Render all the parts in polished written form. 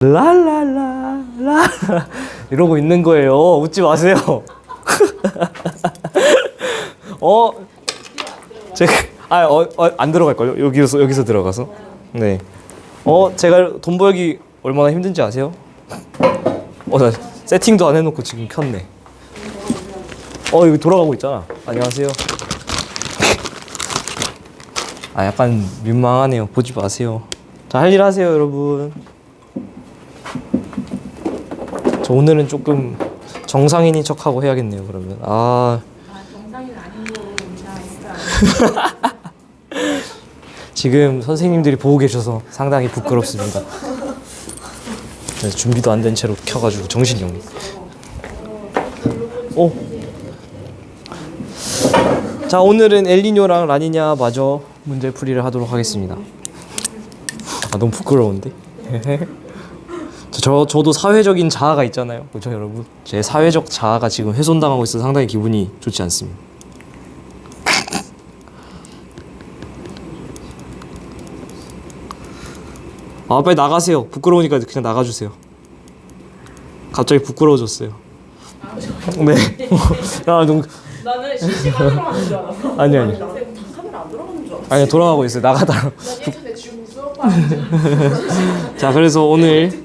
라라라라 이러고 있는 거예요. 웃지 마세요. 제가 안 들어갈걸요? 여기서 들어가서. 네. 제가 돈 벌기 얼마나 힘든지 아세요? 나 세팅도 안 해놓고 지금 켰네. 여기 돌아가고 있잖아. 안녕하세요. 약간 민망하네요. 보지 마세요. 자, 할 일 하세요, 여러분. 저 오늘은 조금 정상인인 척하고 해야겠네요, 그러면. 정상인 아닌 거 인정했어요. 지금 선생님들이 보고 계셔서 상당히 부끄럽습니다. 그래서 준비도 안 된 채로 켜가지고 정신이 없네. 자, 오늘은 엘니뇨랑 라니냐 마저 문제풀이를 하도록 하겠습니다. 너무 부끄러운데? 저도 사회적인 자아가 있잖아요. 그렇죠, 여러분? 제 사회적 자아가 지금 훼손당하고 있어서 상당히 기분이 좋지 않습니다. 빨리 나가세요. 부끄러우니까 그냥 나가주세요. 갑자기 부끄러워졌어요. 네. 나는 실시간으로 하는 줄 알았어. 아니. 카메라 안 돌아가는 줄 알았어. 아니요, 돌아가고 있어요. 나가다가. 난 예전에 지금 수업하는데. 자, 그래서 오늘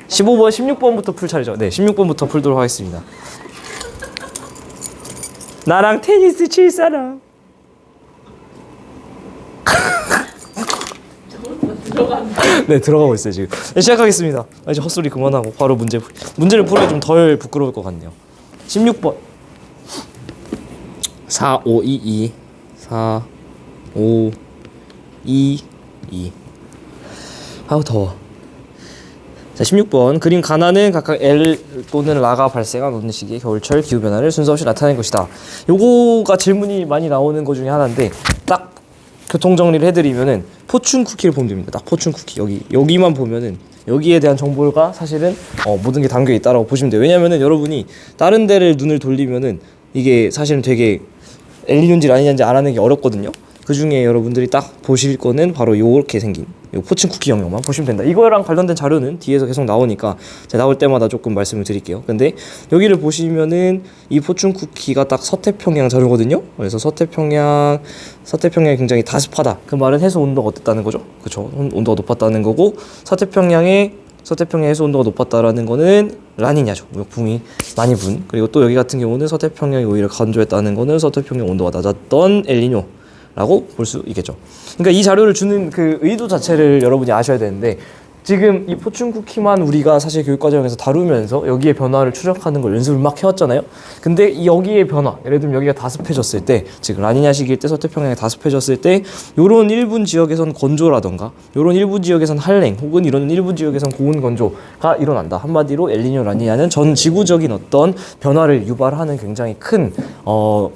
15번, 16번부터 풀 차례죠. 네, 16번부터 풀도록 하겠습니다. 나랑 테니스 칠 사람. 네, 들어가고 있어요 지금. 네, 시작하겠습니다. 이제 헛소리 그만하고 바로 문제를 풀면 좀 덜 부끄러울 것 같네요. 16번 4, 5, 2, 2 4, 5, 2, 2 더워. 자, 16번 그림 가나는 각각 L 또는 라가 발생한 어느 시기의 겨울철 기후변화를 순서 없이 나타낸 것이다. 요거가 질문이 많이 나오는 것 중에 하나인데, 딱 교통정리를 해드리면은 포춘 쿠키를 보면 됩니다. 딱 포춘 쿠키 여기만 보면은 여기에 대한 정보가 사실은 모든 게 담겨 있다라고 보시면 돼요. 왜냐면은 여러분이 다른 데를 눈을 돌리면은 이게 사실은 되게 엘니뇨인지 라니냐인지 알아내기 어렵거든요. 그 중에 여러분들이 딱 보실 거는 바로 요렇게 생긴 요 포춘 쿠키 영역만 보시면 된다. 이거랑 관련된 자료는 뒤에서 계속 나오니까 제가 나올 때마다 조금 말씀을 드릴게요. 근데 여기를 보시면은 이 포춘 쿠키가 딱 서태평양 자료거든요. 그래서 서태평양이 굉장히 다습하다. 그 말은 해수 온도가 어땠다는 거죠? 그렇죠. 온도가 높았다는 거고, 서태평양의 해수 온도가 높았다라는 거는 라니냐죠. 무역풍이 많이 분. 그리고 또 여기 같은 경우는 서태평양이 오히려 건조했다는 거는 서태평양 온도가 낮았던 엘니뇨 라고 볼 수 있겠죠. 그러니까 이 자료를 주는 그 의도 자체를 여러분이 아셔야 되는데, 지금 이 포춘 쿠키만 우리가 사실 교육과정에서 다루면서 여기에 변화를 추적하는 걸 연습을 막 해왔잖아요. 근데 이 여기에 변화, 예를 들면 여기가 다습해졌을 때, 지금 라니냐 시기일 때 서태평양이 다습해졌을 때 요런 일부 지역에선 건조라던가 요런 일부 지역에선 한랭, 혹은 이런 일부 지역에선 고온 건조가 일어난다. 한마디로 엘니뇨 라니냐는 전 지구적인 어떤 변화를 유발하는 굉장히 큰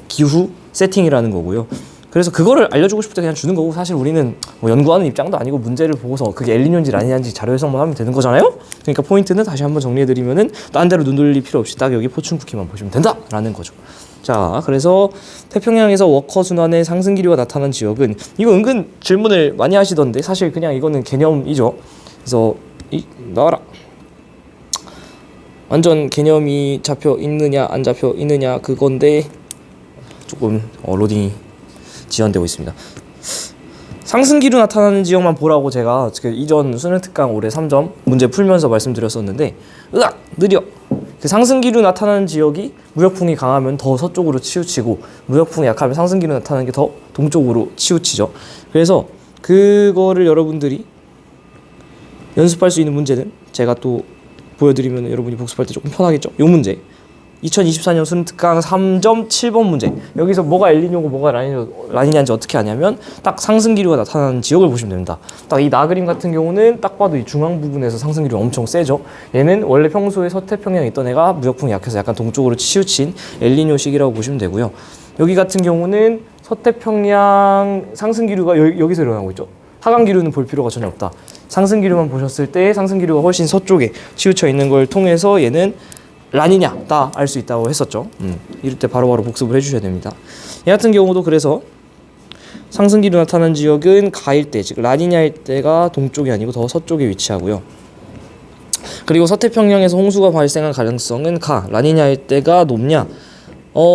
기후 세팅이라는 거고요. 그래서 그거를 알려주고 싶을 때 그냥 주는 거고, 사실 우리는 뭐 연구하는 입장도 아니고 문제를 보고서 그게 엘니뇨인지 라니냐인지 자료 해석만 하면 되는 거잖아요. 그러니까 포인트는 다시 한번 정리해드리면은 딴 데로 눈 돌릴 필요 없이 딱 여기 포춘 쿠키만 보시면 된다라는 거죠. 자, 그래서 태평양에서 워커 순환의 상승 기류가 나타난 지역은, 이거 은근 질문을 많이 하시던데 사실 그냥 이거는 개념이죠. 그래서 나와라. 완전 개념이 잡혀 있느냐 안 잡혀 있느냐 그건데 조금 로딩이 지연되고 있습니다. 상승기류 나타나는 지역만 보라고 제가 이전 수능 특강 올해 3점 문제 풀면서 말씀드렸었는데, 느려. 그 상승기류 나타나는 지역이 무역풍이 강하면 더 서쪽으로 치우치고, 무역풍이 약하면 상승기류 나타나는 게 더 동쪽으로 치우치죠. 그래서 그거를 여러분들이 연습할 수 있는 문제는 제가 또 보여드리면 여러분이 복습할 때 조금 편하겠죠. 요 문제 2024년 수능 특강 3.7번 문제. 여기서 뭐가 엘니뇨고 뭐가 라니냐인지 어떻게 아냐면 딱 상승기류가 나타나는 지역을 보시면 됩니다. 딱 이 나그림 같은 경우는 딱 봐도 이 중앙 부분에서 상승기류가 엄청 세죠. 얘는 원래 평소에 서태평양에 있던 애가 무역풍이 약해서 약간 동쪽으로 치우친 엘니뇨 시기라고 보시면 되고요. 여기 같은 경우는 서태평양 상승기류가 여기서 일어나고 있죠. 하강기류는 볼 필요가 전혀 없다. 상승기류만 보셨을 때 상승기류가 훨씬 서쪽에 치우쳐 있는 걸 통해서 얘는 라니냐다 알 수 있다고 했었죠. 이럴 때 바로바로 복습을 해주셔야 됩니다. 얘 같은 경우도 그래서 상승 기류 나타나는 지역은 가일대, 즉 라니냐 일대가 동쪽이 아니고 더 서쪽에 위치하고요. 그리고 서태평양에서 홍수가 발생할 가능성은 라니냐 일대가 높냐?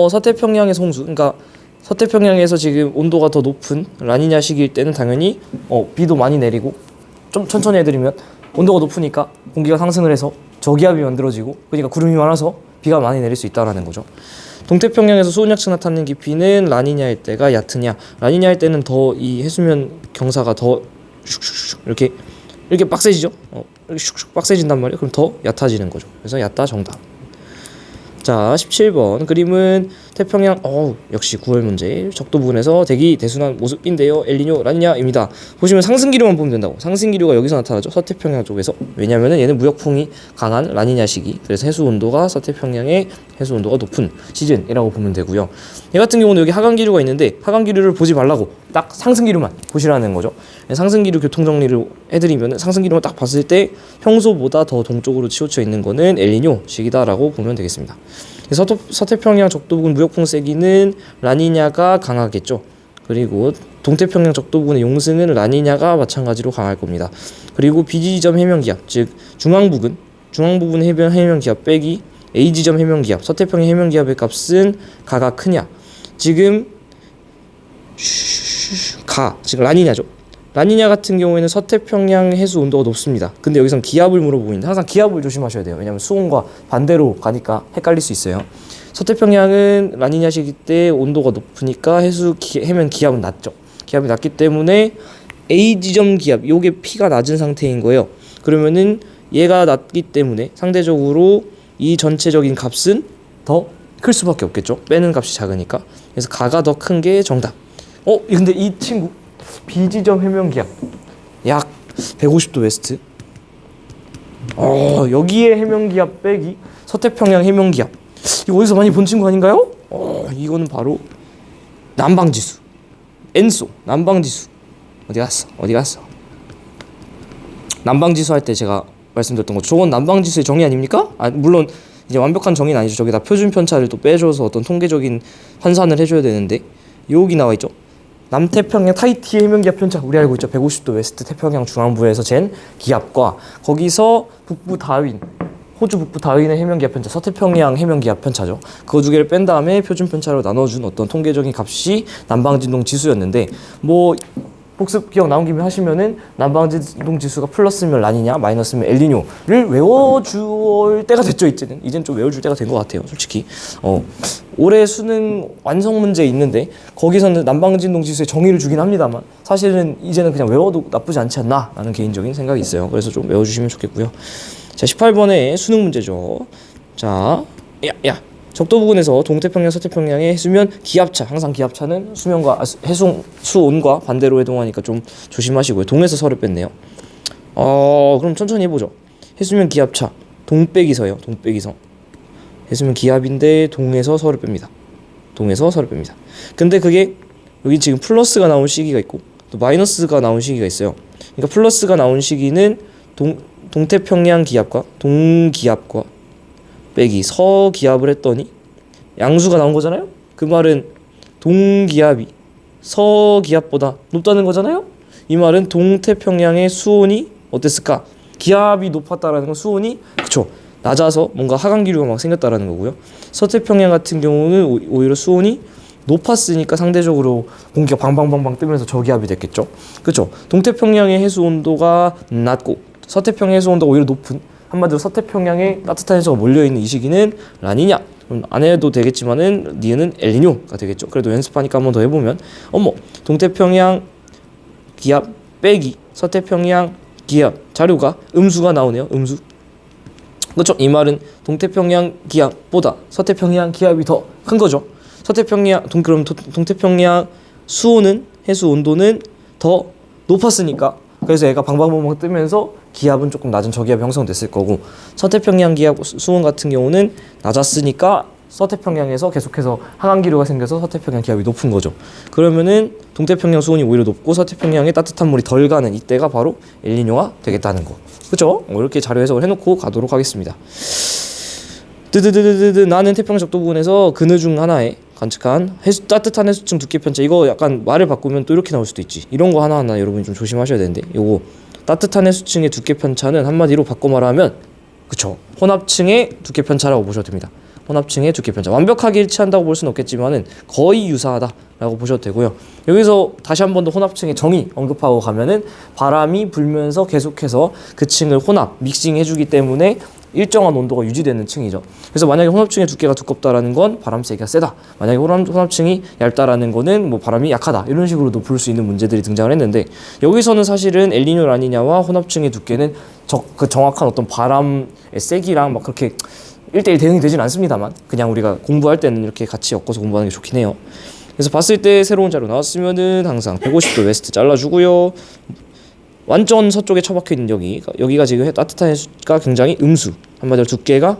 서태평양에서 홍수, 그러니까 서태평양에서 지금 온도가 더 높은 라니냐 시기일 때는 당연히 비도 많이 내리고, 좀 천천히 해드리면 온도가 높으니까 공기가 상승을 해서 저기압이 만들어지고, 그러니까 구름이 많아서 비가 많이 내릴 수 있다라는 거죠. 동태평양에서 수온약층 나타나는 깊이는 라니냐일 때가 얕으냐? 라니냐일 때는 더 이 해수면 경사가 더 슉슉슉 이렇게 빡세지죠? 이렇게 슉슉 빡세진단 말이에요. 그럼 더 얕아지는 거죠. 그래서 얕다 정답. 자, 17번 그림은 태평양 역시 9월 문제 적도 부근에서 대기 대순환 모습인데요. 엘니뇨 라니냐입니다. 보시면 상승 기류만 보면 된다고. 상승 기류가 여기서 나타나죠. 서태평양 쪽에서. 왜냐면은 얘는 무역풍이 강한 라니냐 시기. 그래서 해수 온도가 서태평양의 해수 온도가 높은 시즌이라고 보면 되고요. 얘 같은 경우는 여기 하강 기류가 있는데 하강 기류를 보지 말라고 딱 상승 기류만 보시라는 거죠. 상승 기류 교통 정리를 해드리면 상승 기류만 딱 봤을 때 평소보다 더 동쪽으로 치우쳐 있는 거는 엘니뇨 시기다라고 보면 되겠습니다. 서태평양 적도 부근 무역풍 세기는 라니냐가 강하겠죠. 그리고 동태평양 적도 부근의 용승은 라니냐가 마찬가지로 강할 겁니다. 그리고 B지점 해면기압, 즉 중앙 부분 해면기압 빼기 A지점 해면기압, 서태평양 해면기압의 값은 가가 크냐? 지금 즉 라니냐죠. 라니냐 같은 경우에는 서태평양 해수 온도가 높습니다. 근데 여기선 기압을 물어보는데 항상 기압을 조심하셔야 돼요. 왜냐하면 수온과 반대로 가니까 헷갈릴 수 있어요. 서태평양은 라니냐 시기 때 온도가 높으니까 해면 기압은 낮죠. 기압이 낮기 때문에 A지점 기압, 요게 P가 낮은 상태인 거예요. 그러면은 얘가 낮기 때문에 상대적으로 이 전체적인 값은 더 클 수밖에 없겠죠. 빼는 값이 작으니까. 그래서 가가 더 큰 게 정답. 근데 이 친구 B지점 해면기압 약 150도 웨스트. 여기에 해면기압 빼기 서태평양 해면기압. 이거 어디서 많이 본 친구 아닌가요? 이거는 바로 남방지수. 엔소 남방지수. 어디 갔어? 남방지수 할 때 제가 말씀드렸던 거. 저건 남방지수의 정의 아닙니까? 물론 이제 완벽한 정의는 아니죠. 저기다 표준 편차를 또 빼줘서 어떤 통계적인 환산을 해줘야 되는데 여기 나와 있죠. 남태평양 타이티 해면기압 편차 우리 알고 있죠. 150도 웨스트 태평양 중앙부에서 잰 기압과 거기서 북부 다윈, 호주 북부 다윈의 해면기압 편차, 서태평양 해면기압 편차죠. 그거 두 개를 뺀 다음에 표준 편차로 나눠준 어떤 통계적인 값이 남방진동 지수였는데, 뭐 복습 기억 나온 김에 하시면은 남방진동 지수가 플러스면 라니냐, 마이너스면 엘니뇨를 외워줄 때가 됐죠. 이제는 좀 외워줄 때가 된 것 같아요. 솔직히 올해 수능 완성 문제 있는데 거기서는 남방진동 지수의 정의를 주긴 합니다만 사실은 이제는 그냥 외워도 나쁘지 않지 않나 라는 개인적인 생각이 있어요. 그래서 좀 외워주시면 좋겠고요. 자, 18번의 수능 문제죠. 자, 적도 부근에서 동태평양, 서태평양의 해수면 기압차, 항상 기압차는 수면과 수온과 반대로 해동하니까 좀 조심하시고요. 동에서 서를 뺐네요. 그럼 천천히 해보죠. 해수면 기압차, 동 빼기 서예요. 동 빼기 서. 해수면 기압인데 동에서 서를 뺍니다. 근데 그게 여기 지금 플러스가 나온 시기가 있고 또 마이너스가 나온 시기가 있어요. 그러니까 플러스가 나온 시기는 동태평양 기압과 동기압과 빼기 서기압을 했더니 양수가 나온 거잖아요. 그 말은 동기압이 서기압보다 높다는 거잖아요. 이 말은 동태평양의 수온이 어땠을까? 기압이 높았다라는 건 수온이 그쵸 낮아서 뭔가 하강 기류가 막 생겼다라는 거고요. 서태평양 같은 경우는 오히려 수온이 높았으니까 상대적으로 공기가 방방방방 뜨면서 저기압이 됐겠죠. 그쵸? 동태평양의 해수 온도가 낮고 서태평양 해수 온도가 오히려 높은, 한마디로 서태평양에 따뜻한 해수가 몰려있는 이 시기는 라니냐. 그럼 안 해도 되겠지만은 니은은 엘니뇨가 되겠죠. 그래도 연습하니까 한번 더 해보면 동태평양 기압 빼기 서태평양 기압 자료가 음수가 나오네요. 음수. 그렇죠. 이 말은 동태평양 기압보다 서태평양 기압이 더 큰 거죠. 그럼 동태평양 수온은 해수 온도는 더 높았으니까 그래서 얘가 방방방방 뜨면서 기압은 조금 낮은 저기압이 형성됐을 거고, 서태평양 기압 수온 같은 경우는 낮았으니까 서태평양에서 계속해서 하강 기류가 생겨서 서태평양 기압이 높은 거죠. 그러면은 동태평양 수온이 오히려 높고 서태평양에 따뜻한 물이 덜 가는 이때가 바로 엘니뇨가 되겠다는 거. 그렇죠? 이렇게 자료 해석을 해놓고 가도록 하겠습니다. 나는 태평양 적도 부근에서 그느 중 하나에 관측한 따뜻한 해수층 두께 편차. 이거 약간 말을 바꾸면 또 이렇게 나올 수도 있지. 이런 거 하나하나 여러분이 좀 조심하셔야 되는데, 요거 따뜻한 해수층의 두께 편차는 한마디로 바꿔 말하면 그쵸, 혼합층의 두께 편차라고 보셔도 됩니다. 혼합층의 두께 편차, 완벽하게 일치한다고 볼 수는 없겠지만은 거의 유사하다라고 보셔도 되고요. 여기서 다시 한 번 더 혼합층의 정의 언급하고 가면은 바람이 불면서 계속해서 그 층을 혼합, 믹싱해주기 때문에 일정한 온도가 유지되는 층이죠. 그래서 만약에 혼합층의 두께가 두껍다라는 건 바람 세기가 세다. 만약에 혼합층이 얇다라는 거는 뭐 바람이 약하다. 이런 식으로도 볼 수 있는 문제들이 등장을 했는데, 여기서는 사실은 엘니뇨 라니냐와 혼합층의 두께는 그 정확한 어떤 바람의 세기랑 막 그렇게 1대1 대응이 되진 않습니다만, 그냥 우리가 공부할 때는 이렇게 같이 엮어서 공부하는 게 좋긴 해요. 그래서 봤을 때 새로운 자료 나왔으면은 항상 150도 웨스트 잘라주고요. 완전 서쪽에 처박혀 있는 여기가 지금 따뜻한 해수가 굉장히 음수, 한마디로 두께가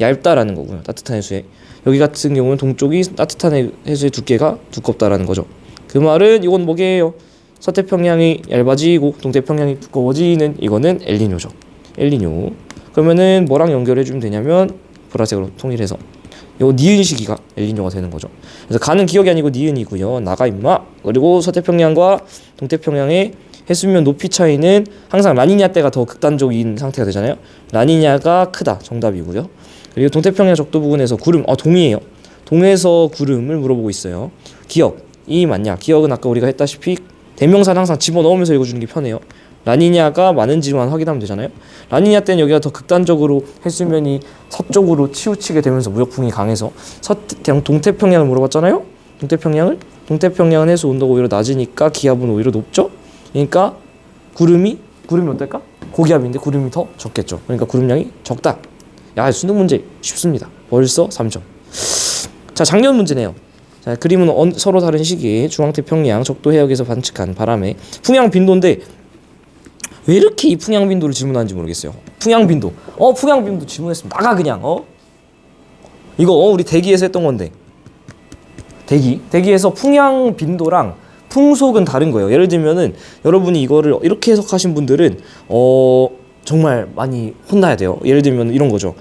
얇다라는 거고요. 따뜻한 해수에 여기 같은 경우는 동쪽이 따뜻한 해수의 두께가 두껍다라는 거죠. 그 말은 이건 뭐게요? 서태평양이 얇아지고 동태평양이 두꺼워지는, 이거는 엘니뇨죠. 엘니뇨. 그러면은 뭐랑 연결해 주면 되냐면 보라색으로 통일해서 요 니은 시기가 엘니뇨가 되는 거죠. 그래서 가는 기억이 아니고 니은이고요. 나가 임마. 그리고 서태평양과 동태평양의 해수면 높이 차이는 항상 라니냐 때가 더 극단적인 상태가 되잖아요. 라니냐가 크다, 정답이고요. 그리고 동태평양 적도 부근에서 구름, 동이에요. 동에서 구름을 물어보고 있어요. 기억이 맞냐? 기억은 아까 우리가 했다시피 대명사는 항상 집어넣으면서 읽어주는 게 편해요. 라니냐가 많은지만 확인하면 되잖아요. 라니냐 때는 여기가 더 극단적으로 해수면이 서쪽으로 치우치게 되면서 무역풍이 강해서 동태평양을 물어봤잖아요. 동태평양은 해수 온도가 오히려 낮으니까 기압은 오히려 높죠. 그러니까 구름이 어떨까? 고기압인데 구름이 더 적겠죠. 그러니까 구름량이 적다. 야, 수능 문제 쉽습니다. 벌써 3점. 자, 작년 문제네요. 자, 그림은 서로 다른 시기에 중앙태평양 적도 해역에서 관측한 바람의 풍향 빈도인데, 왜 이렇게 이 풍향 빈도를 질문하는지 모르겠어요. 풍향 빈도. 풍향 빈도 질문했으면 나가 그냥. 이거 우리 대기에서 했던 건데. 대기에서 풍향 빈도랑 풍속은 다른 거예요. 예를 들면은 여러분이 이거를 이렇게 해석하신 분들은 정말 많이 혼나야 돼요. 예를 들면 이런 거죠.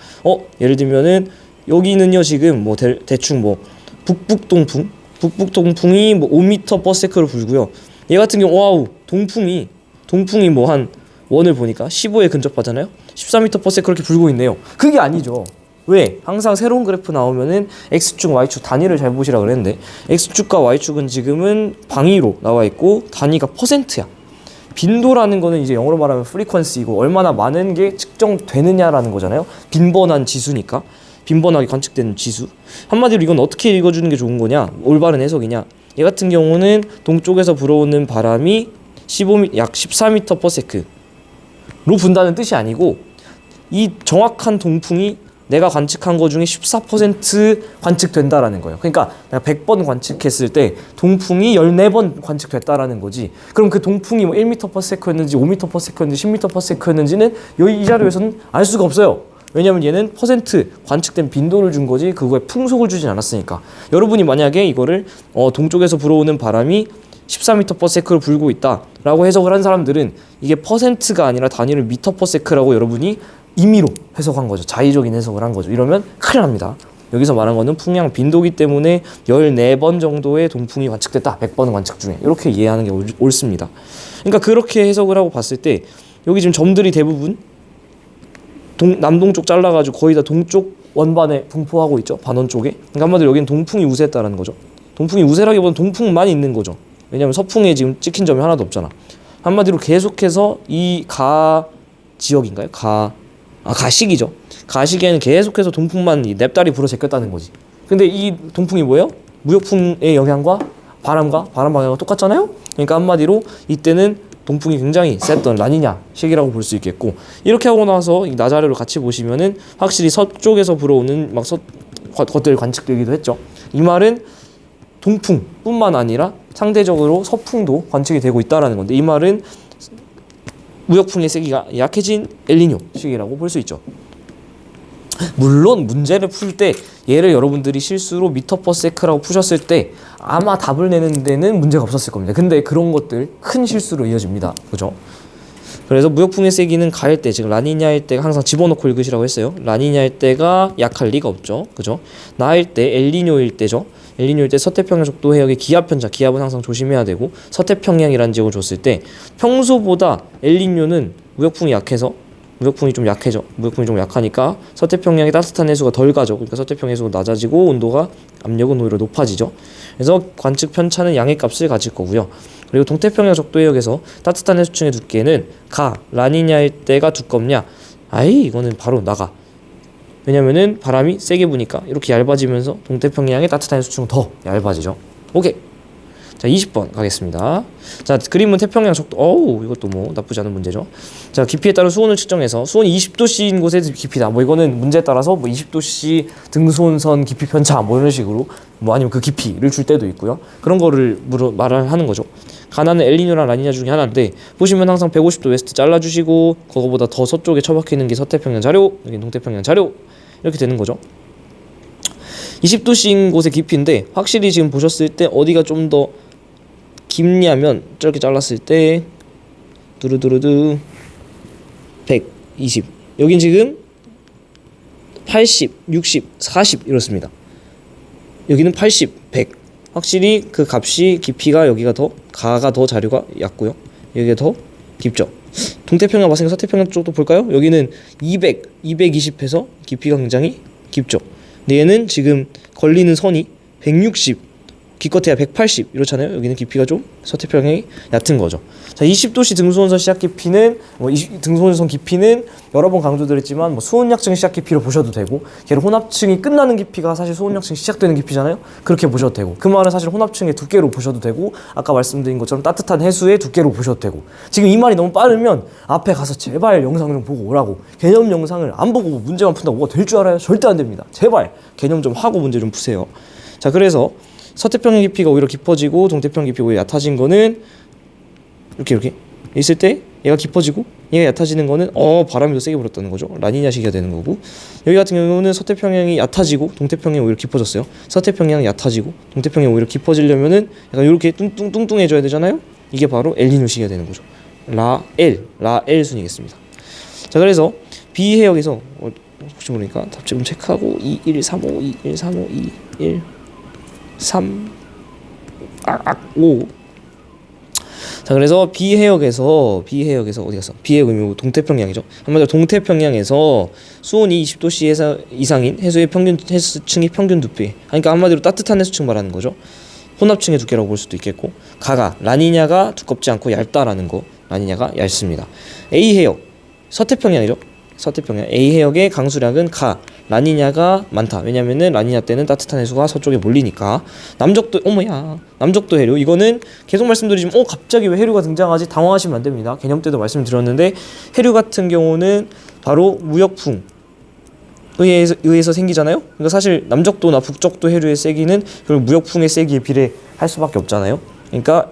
예를 들면은 여기는요 지금 뭐 대충 뭐 북북동풍이 뭐 5m/s로 불고요. 얘 같은 경우 와우 동풍이 뭐 한 원을 보니까 15에 근접하잖아요. 14m/s 그렇게 불고 있네요. 그게 아니죠. 왜? 항상 새로운 그래프 나오면은 X축, Y축 단위를 잘 보시라 그랬는데, X축과 Y축은 지금은 방위로 나와 있고 단위가 %야. 빈도라는 거는 이제 영어로 말하면 frequency이고 얼마나 많은 게 측정되느냐라는 거잖아요. 빈번한 지수니까. 빈번하게 관측되는 지수. 한마디로 이건 어떻게 읽어주는 게 좋은 거냐? 올바른 해석이냐? 얘 같은 경우는 동쪽에서 불어오는 바람이 약 14m/s로 분다는 뜻이 아니고, 이 정확한 동풍이 내가 관측한 거 중에 14% 관측된다라는 거예요. 그러니까 내가 100번 관측했을 때 동풍이 14번 관측됐다라는 거지. 그럼 그 동풍이 뭐 1m/s였는지 5m/s였는지 10m/s였는지는 이 자료에서는 알 수가 없어요. 왜냐면 얘는 퍼센트 관측된 빈도를 준 거지 그거에 풍속을 주진 않았으니까. 여러분이 만약에 이거를 동쪽에서 불어오는 바람이 14m/s로 불고 있다라고 해석을 한 사람들은 이게 퍼센트가 아니라 단위를 미터/s라고 여러분이 임의로 해석한 거죠. 자의적인 해석을 한 거죠. 이러면 큰일 납니다. 여기서 말한 거는 풍향 빈도기 때문에 14번 정도의 동풍이 관측됐다. 100번 관측 중에. 이렇게 이해하는 게 옳습니다. 그러니까 그렇게 해석을 하고 봤을 때 여기 지금 점들이 대부분 남동쪽 잘라가지고 거의 다 동쪽 원반에 분포하고 있죠. 반원 쪽에. 그러니까 한마디로 여기는 동풍이 우세했다는 거죠. 동풍이 우세라기보다는 동풍만 있는 거죠. 왜냐면 서풍에 지금 찍힌 점이 하나도 없잖아. 한마디로 계속해서 이 지역인가요? 가식이죠. 가식에는 계속해서 동풍만 냅다리 불어 제꼈다는 거지. 근데 이 동풍이 뭐예요? 무역풍의 영향과 바람 방향과 똑같잖아요? 그러니까 한마디로 이때는 동풍이 굉장히 셌던 라니냐 시기라고 볼 수 있겠고, 이렇게 하고 나서 이 나자료를 같이 보시면은 확실히 서쪽에서 불어오는 것들 관측되기도 했죠. 이 말은 동풍뿐만 아니라 상대적으로 서풍도 관측이 되고 있다라는 건데, 이 말은 무역풍의 세기가 약해진 엘니뇨 시기라고 볼 수 있죠. 물론 문제를 풀 때 얘를 여러분들이 실수로 미터/s라고 푸셨을 때 아마 답을 내는 데는 문제가 없었을 겁니다. 근데 그런 것들 큰 실수로 이어집니다. 그죠? 그래서 무역풍의 세기는 가일 때, 즉 라니냐일 때가 항상 집어넣고 읽으시라고 했어요. 라니냐일 때가 약할 리가 없죠. 그죠? 나일 때 엘니뇨일 때죠. 엘니뇨일 때 서태평양 적도 해역의 기압편차, 기압은 항상 조심해야 되고, 서태평양이라는 지역을 줬을 때 평소보다 엘니뇨는 무역풍이 약해서 무역풍이 좀 약해져. 무역풍이 좀 약하니까 서태평양의 따뜻한 해수가 덜 가죠. 그러니까 서태평양 해수가 낮아지고 온도가 압력은 오히려 높아지죠. 그래서 관측 편차는 양의 값을 가질 거고요. 그리고 동태평양 적도 해역에서 따뜻한 해수층의 두께는 라니냐일 때가 두껍냐? 아이 이거는 바로 나가. 왜냐면은 바람이 세게 부니까 이렇게 얇아지면서 동태평양의 따뜻한 해수층은 더 얇아지죠. 오케이. 자 20번 가겠습니다. 자 그림은 태평양 적도 이것도 뭐 나쁘지 않은 문제죠. 자 깊이에 따른 수온을 측정해서 수온이 20도씨인 곳의 깊이다. 뭐 이거는 문제에 따라서 뭐 20도씨 등수온선 깊이 편차 뭐 이런 식으로 뭐 아니면 그 깊이를 줄 때도 있고요. 그런 거를 말을 하는 거죠. 가나는 엘니뇨랑 라니냐 중에 하나인데 보시면 항상 150도 웨스트 잘라주시고 그거보다 더 서쪽에 처박혀 있는 게 서태평양 자료, 여기 동태평양 자료 이렇게 되는 거죠. 20도씨인 곳의 깊이인데 확실히 지금 보셨을 때 어디가 좀 더 깊냐면 저렇게 잘랐을 때 두루두루두 120 여긴 지금 80, 60, 40 이렇습니다. 여기는 80, 100 확실히 그 값이 깊이가 여기가 더 가가 더 자료가 얕고요. 여기가 더 깊죠. 동태평양 봤으니까 서태평양 쪽도 볼까요? 여기는 200, 220해서 깊이가 굉장히 깊죠. 근데 얘는 지금 걸리는 선이 160 기껏해야 180 이렇잖아요. 여기는 깊이가 좀 서태평양이 얕은 거죠. 자, 20도씨 등수온선 시작 깊이는 등수온선 깊이는 여러 번 강조드렸지만 수온약층 시작 깊이로 보셔도 되고 걔를 혼합층이 끝나는 깊이가 사실 수온약층 시작되는 깊이잖아요. 그렇게 보셔도 되고 그 말은 사실 혼합층의 두께로 보셔도 되고 아까 말씀드린 것처럼 따뜻한 해수의 두께로 보셔도 되고 지금 이 말이 너무 빠르면 앞에 가서 제발 영상 좀 보고 오라고 개념 영상을 안 보고 문제만 푼다고 뭐가 될 줄 알아요? 절대 안 됩니다. 제발 개념 좀 하고 문제 좀 푸세요. 자 그래서 서태평양 깊이가 오히려 깊어지고 동태평양 깊이가 오히려 얕아진 거는 이렇게 있을 때 얘가 깊어지고 얘가 얕아지는 거는 바람이 더 세게 불었다는 거죠. 라니냐 시기가 되는 거고 여기 같은 경우는 서태평양이 얕아지고 동태평양이 오히려 깊어졌어요. 서태평양이 얕아지고 동태평양이 오히려 깊어지려면은 약간 이렇게 뚱뚱해져야 되잖아요. 이게 바로 엘니뇨 시기가 되는 거죠. 라엘 순이겠습니다. 자 그래서 B 해역에서 혹시 모르니까 답지금 체크하고 2135 2135 21 3 5 자 그래서 B 해역에서 어디 갔어? B 해역이 동태평양이죠. 한마디로 동태평양에서 수온이 20도씨 이상인 해수의 평균 해수층의 평균 두께. 그러니까 한마디로 따뜻한 해수층 말하는 거죠. 혼합층의 두께라고 볼 수도 있겠고 라니냐가 두껍지 않고 얇다라는 거. 라니냐가 얇습니다. A 해역 서태평양이죠. 서태평양 A 해역의 강수량은 라니냐가 많다. 왜냐면은 라니냐 때는 따뜻한 해수가 서쪽에 몰리니까. 남적도 해류 이거는 계속 말씀드리지만 갑자기 왜 해류가 등장하지 당황하시면 안 됩니다. 개념 때도 말씀드렸는데 해류 같은 경우는 바로 무역풍 의해서 생기잖아요. 그러니까 사실 남적도나 북적도 해류의 세기는 결국 무역풍의 세기에 비례할 수밖에 없잖아요. 그러니까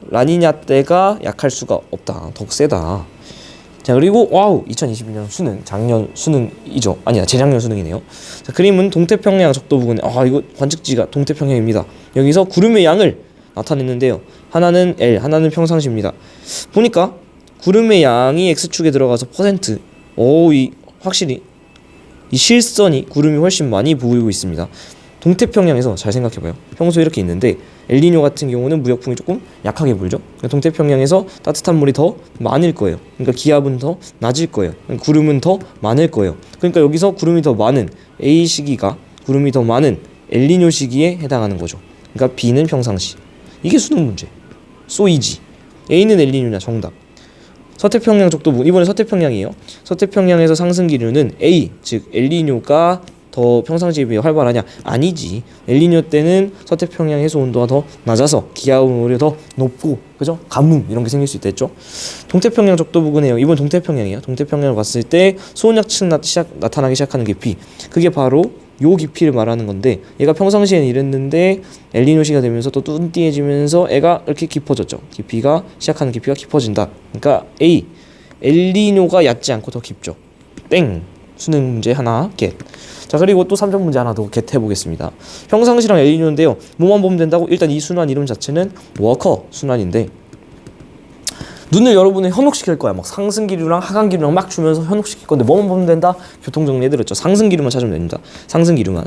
라니냐 때가 약할 수가 없다. 더 세다. 자 그리고 2022년 수능 작년 수능이죠. 아니야 재작년 수능이네요. 자 그림은 동태평양 적도 부근에 이거 관측지가 동태평양입니다. 여기서 구름의 양을 나타냈는데요. 하나는 L 하나는 평상시입니다. 보니까 구름의 양이 X축에 들어가서 퍼센트 확실히 이 실선이 구름이 훨씬 많이 보이고 있습니다. 동태평양에서 잘 생각해봐요. 평소에 이렇게 있는데 엘니뇨 같은 경우는 무역풍이 조금 약하게 불죠. 동태평양에서 따뜻한 물이 더 많을 거예요. 그러니까 기압은 더 낮을 거예요. 구름은 더 많을 거예요. 그러니까 여기서 구름이 더 많은 A 시기가 구름이 더 많은 엘니뇨 시기에 해당하는 거죠. 그러니까 B는 평상시. 이게 수능 문제. 소이지. A는 엘니뇨냐 정답. 서태평양 적도 이번에 서태평양이에요. 서태평양에서 상승 기류는 A 즉 엘니뇨가 더 평상시에 비해 활발하냐? 아니지. 엘니뇨 때는 서태평양 해수 온도가 더 낮아서 기압은 오히려 더 높고 그죠? 가뭄 이런 게 생길 수 있겠죠. 동태평양 적도 부근에요. 이번 동태평양이야. 동태평양을 봤을 때 수온약층 나타나기 시작하는 깊이 그게 바로 요 깊이를 말하는 건데 얘가 평상시에는 이랬는데 엘니뇨 시기가 되면서 또 뚱뚱해지면서 애가 이렇게 깊어졌죠. 깊이가 시작하는 깊이가 깊어진다. 그러니까 A 엘니뇨가 얕지 않고 더 깊죠. 땡. 수능 문제 하나 겟. 자 그리고 또 3점 문제 하나 더 겟 해보겠습니다. 평상시랑 엘니뇨인데요. 뭐만 보면 된다고? 일단 이 순환 이름 자체는 워커 순환인데 눈을 여러분이 현혹시킬 거야. 막 상승기류랑 하강기류랑 막 주면서 현혹시킬 건데 뭐만 보면 된다? 교통 정리해드렸죠. 상승기류만 찾으면 됩니다. 상승기류만.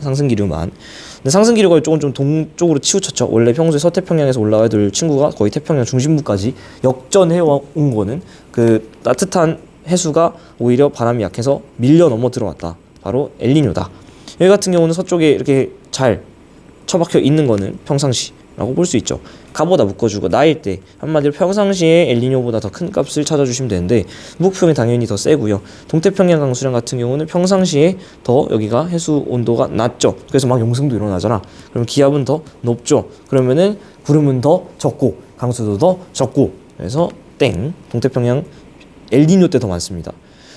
근데 상승기류가 조금 좀 동쪽으로 치우쳤죠. 원래 평소에 서태평양에서 올라와야 될 친구가 거의 태평양 중심부까지 역전해온 거는 그 따뜻한 해수가 오히려 바람이 약해서 밀려 넘어 들어왔다. 바로 엘니뇨다. 여기 같은 경우는 서쪽에 이렇게 잘 처박혀 있는 거는 평상시라고 볼 수 있죠. 가보다 묶어주고 나일 때 한마디로 평상시에 엘니뇨보다 더 큰 값을 찾아주시면 되는데 북풍이 당연히 더 세고요. 동태평양 강수량 같은 경우는 평상시에 더 여기가 해수 온도가 낮죠. 그래서 막 용승도 일어나잖아. 그럼 기압은 더 높죠. 그러면은 구름은 더 적고 강수도 더 적고 그래서 땡 동태평양 엘니뇨 때 더 많습니다.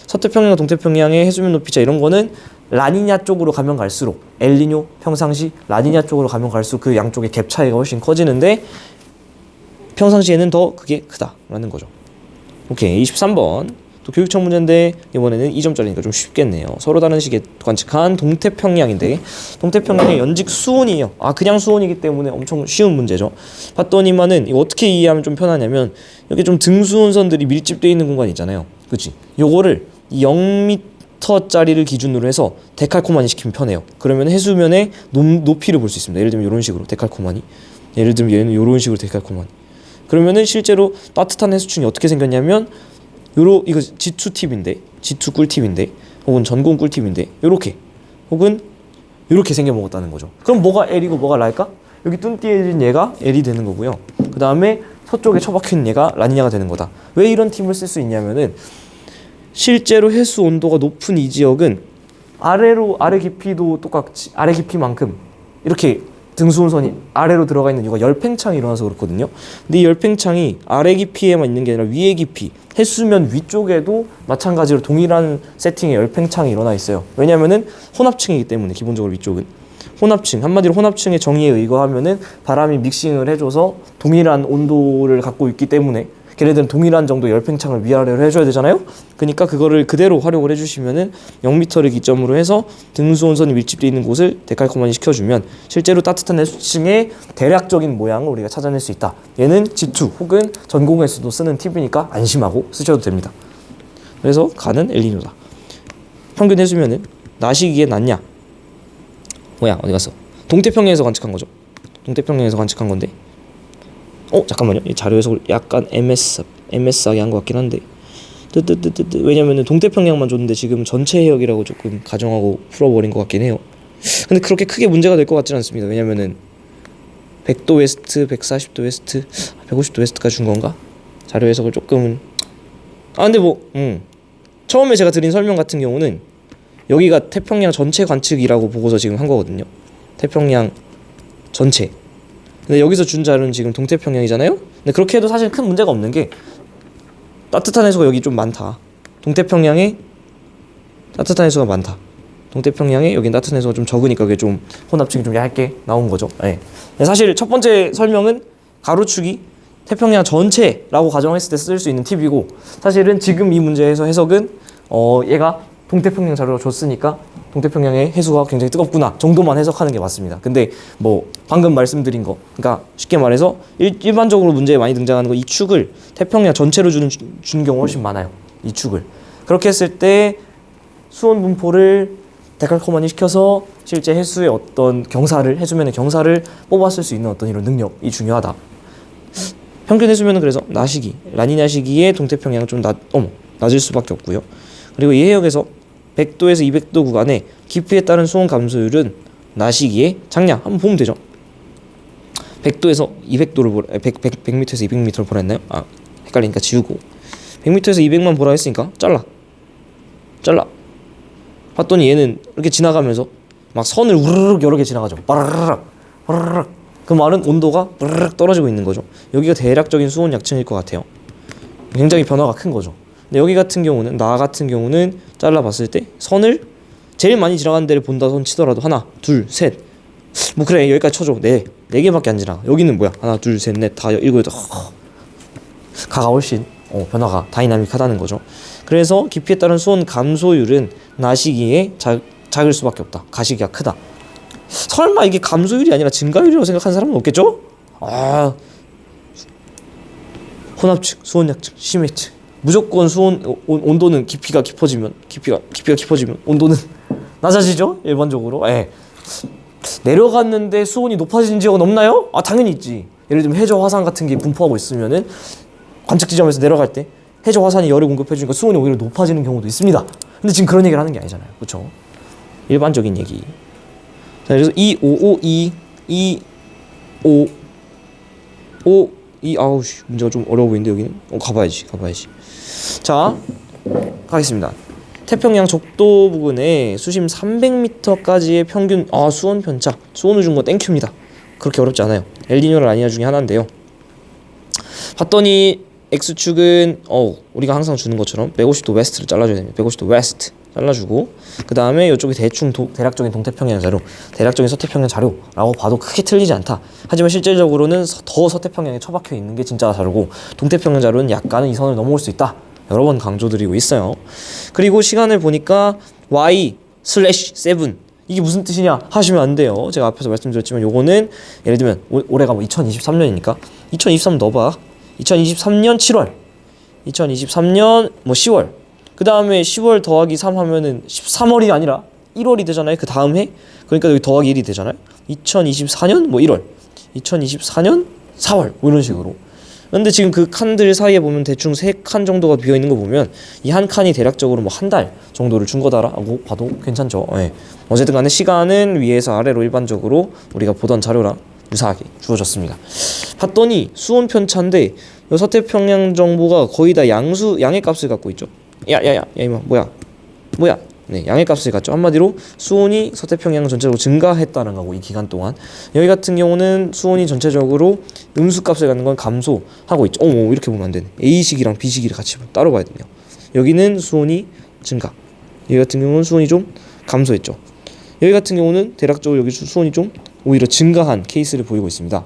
서태평양과 동태평양의 해수면 높이차 이런 거는 라니냐 쪽으로 가면 갈수록 엘니뇨 평상시 라니냐 쪽으로 가면 갈수록 그 양쪽의 갭 차이가 훨씬 커지는데 평상시에는 더 그게 크다라는 거죠. 오케이 23번 또 교육청 문제인데 이번에는 2점짜리니까 좀 쉽겠네요. 서로 다른 시기에 관측한 동태평양인데 동태평양의 연직 수온이에요. 그냥 수온이기 때문에 엄청 쉬운 문제죠. 봤더니만은 이거 어떻게 이해하면 좀 편하냐면 여기 좀 등수온선들이 밀집되어 있는 공간이 있잖아요. 그치? 요거를 0m짜리를 기준으로 해서 데칼코마니 시키면 편해요. 그러면 해수면의 높이를 볼 수 있습니다. 예를 들면 이런 식으로 데칼코마니 예를 들면 얘는 이런 식으로 데칼코마니 그러면은 실제로 따뜻한 해수층이 어떻게 생겼냐면 이거 G2 팁인데 G2 꿀팁인데 혹은 전공 꿀팁인데 요렇게 혹은 요렇게 생겨 먹었다는 거죠. 그럼 뭐가 L이고 뭐가 라일까? 여기 뚱띠해진 얘가 L이 되는 거고요. 그 다음에 서쪽에 처박힌 얘가 라니냐가 되는 거다. 왜 이런 팁을 쓸 수 있냐면은 실제로 해수 온도가 높은 이 지역은 아래 깊이도 똑같이 아래 깊이만큼 이렇게 등수온선이 아래로 들어가 있는 이유가 열팽창이 일어나서 그렇거든요. 근데 이 열팽창이 아래 깊이에만 있는 게 아니라 위에 깊이 해수면 위쪽에도 마찬가지로 동일한 세팅의 열팽창이 일어나 있어요. 왜냐면은 혼합층이기 때문에 기본적으로 위쪽은 혼합층 한마디로 혼합층의 정의에 의거하면은 바람이 믹싱을 해줘서 동일한 온도를 갖고 있기 때문에 걔네들은 동일한 정도 열팽창을 위아래로 해줘야 되잖아요. 그러니까 그거를 그대로 활용을 해주시면은 0m를 기점으로 해서 등수온선이 밀집되어 있는 곳을 데칼코마니 시켜주면 실제로 따뜻한 해수층의 대략적인 모양을 우리가 찾아낼 수 있다. 얘는 G2 혹은 전공에서도 쓰는 팁이니까 안심하고 쓰셔도 됩니다. 그래서 가는 엘니뇨다. 평균 해수면은 나시기에 낮냐? 뭐야 어디 갔어? 동태평양에서 관측한 거죠. 동태평양에서 관측한 건데. 잠깐만요. 이 자료 해석을 약간 MS하게 한 것 같긴 한데 왜냐면은 동태평양만 줬는데 지금 전체 해역이라고 조금 가정하고 풀어버린 것 같긴 해요. 근데 그렇게 크게 문제가 될 것 같지는 않습니다. 왜냐면은 100도 웨스트, 140도 웨스트, 150도 웨스트까지 준 건가? 자료 해석을 조금은 근데 처음에 제가 드린 설명 같은 경우는 여기가 태평양 전체 관측이라고 보고서 지금 한 거거든요. 태평양 전체. 근데 여기서 준 자료는 지금 동태평양이잖아요. 근데 그렇게 해도 사실 큰 문제가 없는 게 따뜻한 해수가 여기 좀 많다. 동태평양에 따뜻한 해수가 많다. 동태평양에 여긴 따뜻한 해수가 좀 적으니까 그게 좀 혼합층이 좀 얇게 나온 거죠. 네. 사실 첫 번째 설명은 가로축이 태평양 전체라고 가정했을 때 쓸 수 있는 팁이고 사실은 지금 이 문제에서 해석은 얘가 동태평양 자료를 줬으니까 동태평양의 해수가 굉장히 뜨겁구나 정도만 해석하는 게 맞습니다. 근데 뭐 방금 말씀드린 거 그러니까 쉽게 말해서 일반적으로 문제에 많이 등장하는 거 이 축을 태평양 전체로 주는 경우가 훨씬 많아요. 이 축을 그렇게 했을 때 수온 분포를 데칼코마니 시켜서 실제 해수의 어떤 경사를 해수면의 경사를 뽑았을 수 있는 어떤 이런 능력이 중요하다. 평균 해수면은 그래서 나시기 라니냐 시기에 동태평양은 좀 낮을 수밖에 없고요. 그리고 이 해역에서 100도에서 200도 구간의 깊이에 따른 수온 감소율은 나시기에 작냐 한번 보면 되죠. 100도에서 200도를 100m에서 200m를 보라 했나요? 헷갈리니까 지우고 100m에서 200만 보라 했으니까 잘라 봤더니 얘는 이렇게 지나가면서 막 선을 우르르 여러 개 지나가죠. 빠르르 그 말은 온도가 우르르 떨어지고 있는 거죠. 여기가 대략적인 수온 약층일 것 같아요. 굉장히 변화가 큰 거죠. 근데 여기 같은 경우는 나 같은 경우는 잘라봤을 때 선을 제일 많이 지나가는 데를 본다 손 치더라도 하나 둘 셋 뭐 그래 여기까지 쳐줘 네 개밖에 안 지나가. 여기는 뭐야 하나 둘 셋 넷 다 일곱 여덟 가가 훨씬 변화가 다이나믹하다는 거죠. 그래서 깊이에 따른 수온 감소율은 나시기에 작을 수밖에 없다. 가시기가 크다. 설마 이게 감소율이 아니라 증가율이라고 생각하는 사람은 없겠죠? 혼합층, 수온 약층, 심해층. 무조건 온도는 깊이가 깊어지면 온도는 낮아지죠. 일반적으로. 예. 내려갔는데 수온이 높아진 지역은 없나요? 아 당연히 있지. 예를 들면 해저 화산 같은 게 분포하고 있으면은 관측 지점에서 내려갈 때 해저 화산이 열을 공급해 주니까 수온이 오히려 높아지는 경우도 있습니다. 근데 지금 그런 얘기를 하는 게 아니잖아요. 그렇죠? 일반적인 얘기. 자, 그래서 2 아우 씨 문제가 좀 어려워 보이는데 여기는 가봐야지. 자 가겠습니다. 태평양 적도 부근에 수심 300m까지의 평균 수온 편차, 수온을 준 건 땡큐입니다. 그렇게 어렵지 않아요. 엘니뇨나 라니냐 중에 하나인데요. 봤더니 X축은 우리가 항상 주는 것처럼 150도 웨스트를 잘라줘야 됩니다. 150도 웨스트 잘라주고 그 다음에 이쪽이 대략적인 동태평양 자료, 대략적인 서태평양 자료라고 봐도 크게 틀리지 않다. 하지만 실질적으로는 더 서태평양에 처박혀 있는 게 진짜 자료고 동태평양 자료는 약간은 이 선을 넘어올 수 있다. 여러 번 강조드리고 있어요. 그리고 시간을 보니까 Y/7 이게 무슨 뜻이냐 하시면 안 돼요. 제가 앞에서 말씀드렸지만 요거는 예를 들면 올해가 2023년이니까 2023 넣어봐. 2023년 7월 2023년 10월 그 다음에 10월 더하기 3 하면은 13월이 아니라 1월이 되잖아요. 그 다음 해. 그러니까 여기 더하기 1이 되잖아요. 2024년 1월 2024년 4월 이런 식으로. 근데 지금 그 칸들 사이에 보면 대충 3칸 정도가 비어있는 거 보면 이 한 칸이 대략적으로 한 달 정도를 준 거다라고 봐도 괜찮죠. 예. 어쨌든 간에 시간은 위에서 아래로 일반적으로 우리가 보던 자료랑 유사하게 주어졌습니다. 봤더니 수온 편차인데 서태평양 정보가 거의 다 양의 값을 갖고 있죠. 이마 뭐야 네, 양의 값을 갖죠. 한마디로 수온이 서태평양 전체적으로 증가했다는 거고 이 기간 동안. 여기 같은 경우는 수온이 전체적으로 음수 값을 갖는 건 감소하고 있죠. 이렇게 보면 안 되네. A식이랑 B식이를 같이 따로 봐야 되네요. 여기는 수온이 증가, 여기 같은 경우는 수온이 좀 감소했죠. 여기 같은 경우는 대략적으로 여기 수온이 좀 오히려 증가한 케이스를 보이고 있습니다.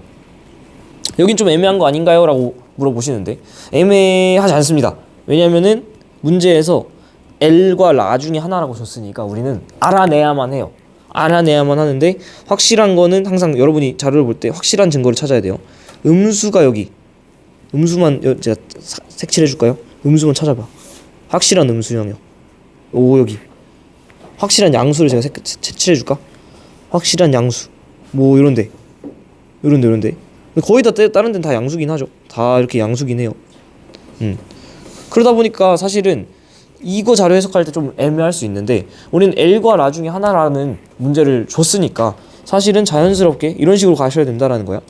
여긴 좀 애매한 거 아닌가요? 라고 물어보시는데 애매하지 않습니다. 왜냐면은 문제에서 L과 라 중에 하나라고 줬으니까 우리는 알아내야만 해요. 알아내야만 하는데 확실한 거는 항상 여러분이 자료를 볼 때 확실한 증거를 찾아야 돼요. 음수가 여기, 음수만 제가 색칠해 줄까요? 음수만 찾아봐. 확실한 음수 영역. 여기 확실한 양수를 제가 색칠해 줄까? 확실한 양수 이런데 거의 다 다른 데는 다 양수긴 하죠. 다 이렇게 양수긴 해요. 그러다 보니까 사실은 이거 자료 해석할 때 좀 애매할 수 있는데 우리는 L과 라 중에 하나라는 문제를 줬으니까 사실은 자연스럽게 이런 식으로 가셔야 된다라는 거야.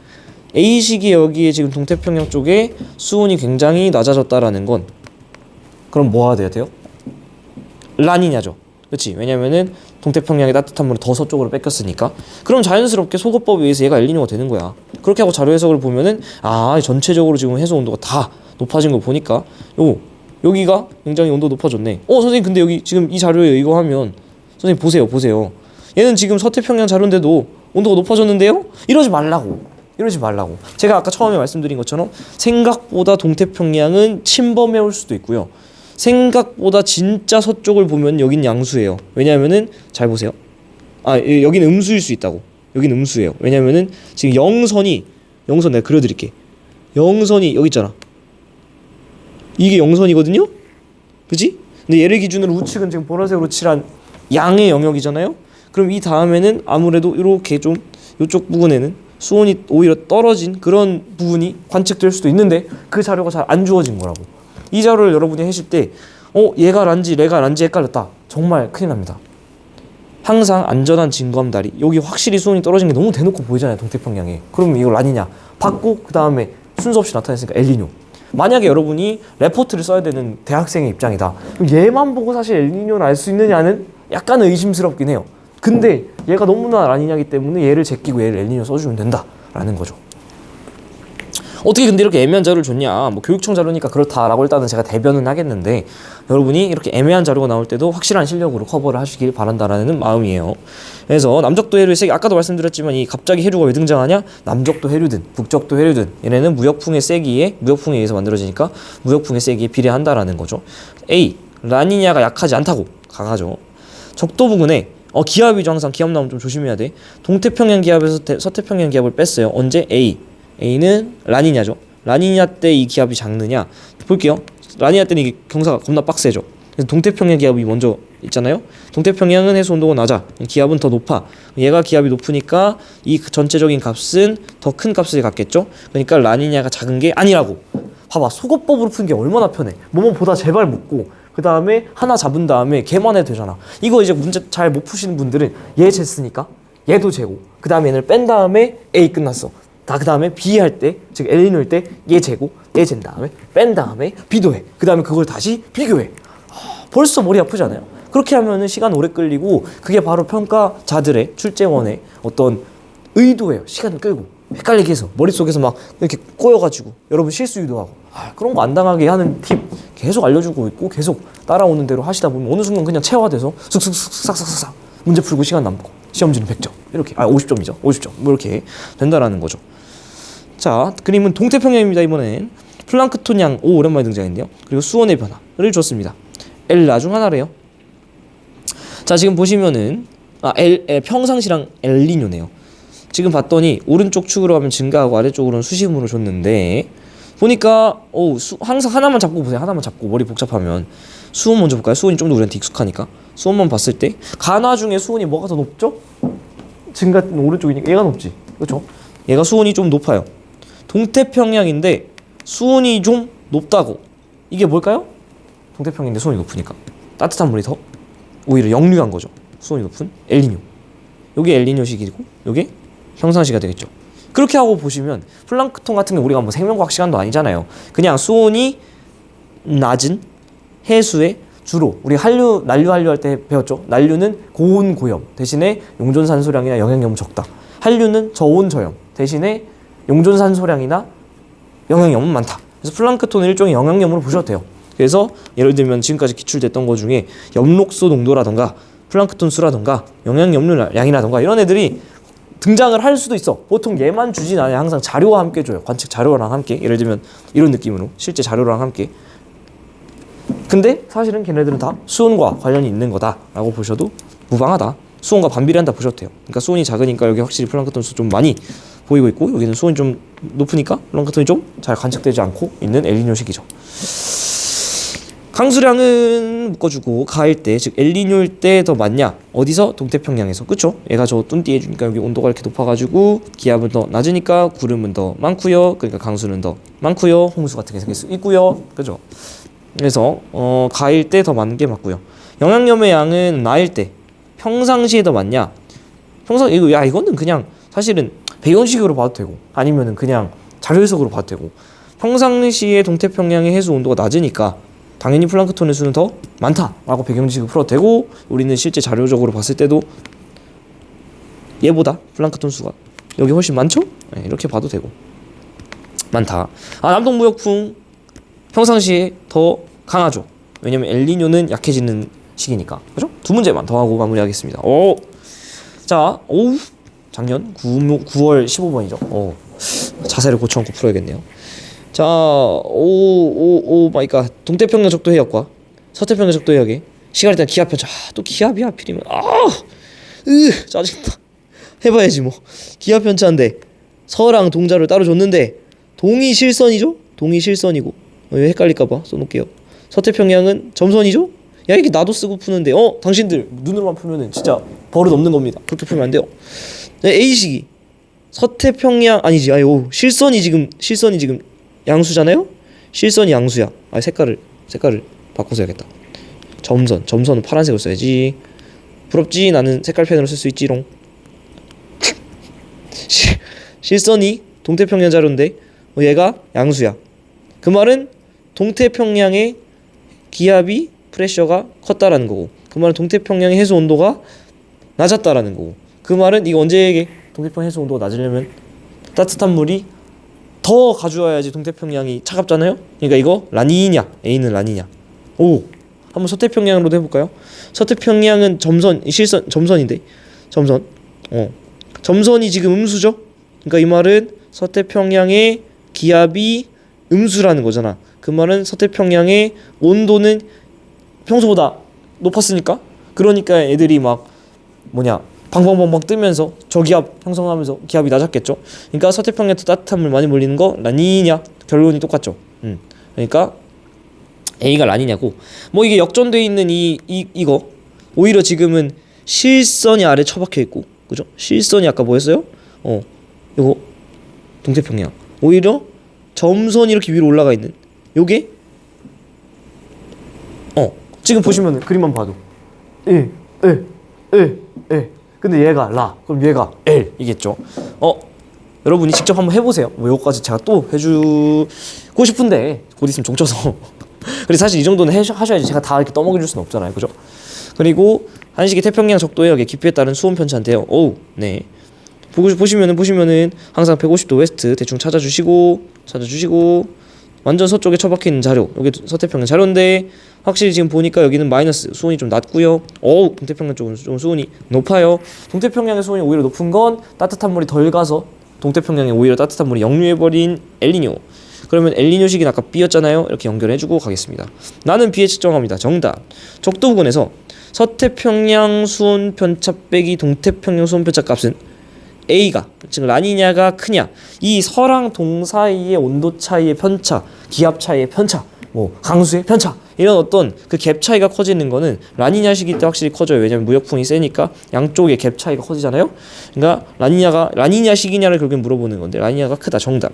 A식이 여기에 지금 동태평양 쪽에 수온이 굉장히 낮아졌다라는 건 그럼 뭐가 돼야 돼요? 라니냐죠. 그렇지? 왜냐면은 동태평양의 따뜻한 물을 더 서쪽으로 뺏겼으니까. 그럼 자연스럽게 소거법에 의해서 얘가 엘니뇨가 되는 거야. 그렇게 하고 자료 해석을 보면은 전체적으로 지금 해수 온도가 다 높아진 거 보니까 여기가 굉장히 온도 높아졌네. 선생님 근데 여기 지금 이 자료에 이거 하면 선생님 보세요. 얘는 지금 서태평양 자료인데도 온도가 높아졌는데요? 이러지 말라고. 제가 아까 처음에 말씀드린 것처럼 생각보다 동태평양은 침범해 올 수도 있고요. 생각보다 진짜 서쪽을 보면 여긴 양수예요. 왜냐하면은 잘 보세요. 여긴 음수일 수 있다고. 여긴 음수예요. 왜냐하면은 지금 영선 내가 그려드릴게. 영선이 여기 있잖아. 이게 영선이거든요. 그치? 근데 얘를 기준으로 우측은 지금 보라색으로 칠한 양의 영역이잖아요. 그럼 이 다음에는 아무래도 이렇게 좀 이쪽 부분에는 수온이 오히려 떨어진 그런 부분이 관측될 수도 있는데 그 자료가 잘 안 주어진 거라고. 이 자료를 여러분이 하실 때 얘가 란지 얘가 란지 헷갈렸다. 정말 큰일 납니다. 항상 안전한 징검다리. 여기 확실히 수온이 떨어진 게 너무 대놓고 보이잖아요. 동태평양에. 그러면 이거 라니냐 받고 그 다음에 순서 없이 나타냈으니까 엘니뇨. 만약에 여러분이 레포트를 써야 되는 대학생의 입장이다. 그럼 얘만 보고 사실 엘니뇨를 알 수 있느냐는 약간 의심스럽긴 해요. 근데 얘가 너무나 라니냐기 때문에 얘를 제끼고 얘를 엘니뇨 써주면 된다라는 거죠. 어떻게 근데 이렇게 애매한 자료를 줬냐? 교육청 자료니까 그렇다라고 일단은 제가 대변은 하겠는데 여러분이 이렇게 애매한 자료가 나올 때도 확실한 실력으로 커버를 하시길 바란다라는 마음이에요. 그래서 남적도 해류의 세기, 아까도 말씀드렸지만 이 갑자기 해류가 왜 등장하냐? 남적도 해류든 북적도 해류든 얘네는 무역풍의 세기에 무역풍에 의해서 만들어지니까 무역풍의 세기에 비례한다라는 거죠. A. 라니냐가 약하지 않다고 강하죠. 적도 부근에 기압이죠. 항상 기압 나오면 좀 조심해야 돼. 동태평양 기압에서 서태평양 기압을 뺐어요. 언제? A는 라니냐죠. 라니냐 때 이 기압이 작느냐 볼게요. 라니냐 때는 이게 경사가 겁나 빡세죠. 그래서 동태평양 기압이 먼저 있잖아요. 동태평양은 해수 온도가 낮아. 기압은 더 높아. 얘가 기압이 높으니까 이 전체적인 값은 더 큰 값을 갖겠죠. 그러니까 라니냐가 작은 게 아니라고. 봐봐, 소거법으로 푸는 게 얼마나 편해. 뭐뭐보다 제발 묻고 그 다음에 하나 잡은 다음에 걔만 해도 되잖아. 이거 이제 문제 잘 못 푸시는 분들은 얘 쟀으니까 얘도 재고 그 다음에 얘를 뺀 다음에 A 끝났어. 그 다음에 B 할 때, 즉 엘리노일 때 얘 재고 얘 잰 다음에 뺀 다음에 B도 해. 그 다음에 그걸 다시 비교해. 벌써 머리 아프지 않아요? 그렇게 하면은 시간 오래 끌리고 그게 바로 평가자들의 출제원의 어떤 의도예요. 시간을 끌고 헷갈리게 해서 머릿속에서 막 이렇게 꼬여가지고 여러분 실수 유도하고 그런 거 안 당하게 하는 팁 계속 알려주고 있고 계속 따라오는 대로 하시다 보면 어느 순간 그냥 체화돼서 슥슥슥 싹싹싹 문제 풀고 시간 남고 시험지는 100점 이렇게 50점이죠. 50점 뭐 이렇게 된다라는 거죠. 자, 그림은 동태평양입니다. 이번엔 플랑크톤 양 오랜만에 등장했는데요. 그리고 수온의 변화를 줬습니다. L 나중 하나래요. 자, 지금 보시면은 평상시랑 엘니뇨네요. 지금 봤더니 오른쪽 축으로 하면 증가하고 아래쪽으로는 수식음으로 줬는데 보니까 항상 하나만 잡고 보세요. 하나만 잡고 머리 복잡하면 수온 먼저 볼까요? 수온이 좀 더 우리한테 익숙하니까 수온만 봤을 때 간화 중에 수온이 뭐가 더 높죠? 증가 오른쪽이니까 얘가 높지, 그렇죠? 얘가 수온이 좀 높아요. 동태평양인데 수온이 좀 높다고. 이게 뭘까요? 동태평양인데 수온이 높으니까 따뜻한 물이 더 오히려 역류한 거죠. 수온이 높은 엘니뇨. 요게 엘니뇨식이고 요게 평상시가 되겠죠. 그렇게 하고 보시면 플랑크톤 같은 게 우리가 뭐 생명과학 시간도 아니잖아요. 그냥 수온이 낮은 해수에 주로 우리 난류 할 때 배웠죠. 난류는 고온 고염 대신에 용존산소량이나 영양염은 적다. 한류는 저온 저염 대신에 용존산소량이나 영양염은 많다. 그래서 플랑크톤은 일종의 영양염으로 보셔도 돼요. 그래서 예를 들면 지금까지 기출됐던 것 중에 엽록소 농도라던가 플랑크톤 수라던가 영양염류량이라던가 이런 애들이 등장을 할 수도 있어. 보통 얘만 주진 않아요. 항상 자료와 함께 줘요. 관측 자료랑 함께. 예를 들면 이런 느낌으로 실제 자료랑 함께. 근데 사실은 걔네들은 다 수온과 관련이 있는 거다라고 보셔도 무방하다. 수온과 반비례한다 보셔도 돼요. 그러니까 수온이 작으니까 여기 확실히 플랑크톤 수 좀 많이 보이고 있고 여기는 수온이 좀 높으니까 플랑크톤이 좀 잘 관측되지 않고 있는 엘니뇨식이죠. 강수량은 묶어주고 가을 때, 즉 엘니뇨일 때 더 많냐? 어디서? 동태평양에서. 그쵸? 얘가 저 뚠띠 해주니까 여기 온도가 이렇게 높아가지고 기압은 더 낮으니까 구름은 더 많고요. 그러니까 강수는 더 많고요. 홍수 같은 게 생길 수 있고요. 그죠? 그래서 가을 때 더 많은 게 맞고요. 영양염의 양은 나일 때 평상시에 더 많냐? 이거는 그냥 사실은 배연식으로 봐도 되고 아니면은 그냥 자료 해석으로 봐도 되고 평상시에 동태평양의 해수 온도가 낮으니까 당연히 플랑크톤의 수는 더 많다라고 배경지식을 풀어도 되고 우리는 실제 자료적으로 봤을 때도 얘보다 플랑크톤 수가 여기 훨씬 많죠? 네, 이렇게 봐도 되고 많다. 남동무역풍 평상시에 더 강하죠. 왜냐면 엘니뇨는 약해지는 시기니까. 그죠? 두 문제만 더 하고 마무리하겠습니다. 자, 작년 9월 15번이죠. 자세를 고쳐놓고 풀어야겠네요. 자, 마이 갓. 동태평양 적도 해역과 서태평양 적도 해역의 시간에 따른 기압 편차. 또 기압이야 하필이면. 짜증나. 해봐야지 뭐. 기압 편차인데 서랑 동자를 따로 줬는데 동이 실선이죠? 동이 실선이고 왜 헷갈릴까봐 써놓을게요. 서태평양은 점선이죠? 야, 이게 나도 쓰고 푸는데 당신들 눈으로만 풀면은 진짜 버릇 없는 겁니다. 그렇게 풀면 안 돼요. A식이 서태평양 아니지. 실선이 지금 양수잖아요? 실선이 양수야. 색깔을 바꿔서 해야겠다. 점선은 파란색으로 써야지. 부럽지? 나는 색깔 펜으로 쓸 수 있지롱. 실선이 동태평양 자료인데 얘가 양수야. 그 말은 동태평양의 기압이 프레셔가 컸다라는 거고 그 말은 동태평양의 해수 온도가 낮았다라는 거고 그 말은 이거 언제 얘기해? 동태평양 해수 온도가 낮으려면 따뜻한 물이 더 가져와야지 동태평양이 차갑잖아요. 그러니까 이거 라니냐, A는 라니냐. 한번 서태평양으로도 해볼까요? 서태평양은 점선인데 점선이 지금 음수죠. 그러니까 이 말은 서태평양의 기압이 음수라는 거잖아. 그 말은 서태평양의 온도는 평소보다 높았으니까. 그러니까 애들이 막 방방방방 뜨면서 저기압 형성하면서 기압이 낮았겠죠. 그러니까 서태평양에 따뜻한 물 많이 몰리는 거 라니냐 결론이 똑같죠. 그러니까 A가 라니냐고. 뭐 이게 역전돼 있는 이거 오히려 지금은 실선이 아래 처박혀 있고, 그죠? 실선이 아까 뭐였어요? 이거 동태평양. 오히려 점선이 이렇게 위로 올라가 있는 요게 지금 보시면 그림만 봐도 근데 얘가 라, 그럼 얘가 L 이겠죠. 여러분이 직접 한번 해보세요. 뭐 요거까지 제가 또 해주고 싶은데 곧 있으면 종쳐서 그래서 사실 이 정도는 하셔야지 제가 다 이렇게 떠먹여 줄 수는 없잖아요, 그죠? 그리고 한식이 태평양 적도의 역의 깊이에 따른 수온 편차인데요. 네. 보시면은 항상 150도 웨스트 대충 찾아주시고 완전 서쪽에 처박혀 있는 자료, 여기 서태평양 자료인데 확실히 지금 보니까 여기는 마이너스, 수온이 좀 낮고요. 동태평양 쪽은 좀 수온이 높아요. 동태평양의 수온이 오히려 높은 건 따뜻한 물이 덜 가서 동태평양에 오히려 따뜻한 물이 역류해버린 엘니뇨. 그러면 엘니뇨 시기는 아까 B였잖아요. 이렇게 연결해주고 가겠습니다. 나는 B에 측정합니다. 정답. 적도 부근에서 서태평양 수온 편차 빼기 동태평양 수온 편차 값은 A가, 즉 라니냐가 크냐, 이 서랑 동 사이의 온도 차이의 편차, 기압 차이의 편차, 뭐 강수의 편차, 이런 어떤 그 갭 차이가 커지는 거는 라니냐 시기 때 확실히 커져요. 왜냐면 무역풍이 세니까 양쪽의 갭 차이가 커지잖아요. 그러니까 라니냐 시기냐를 결국엔 물어보는 건데 라니냐가 크다. 정답.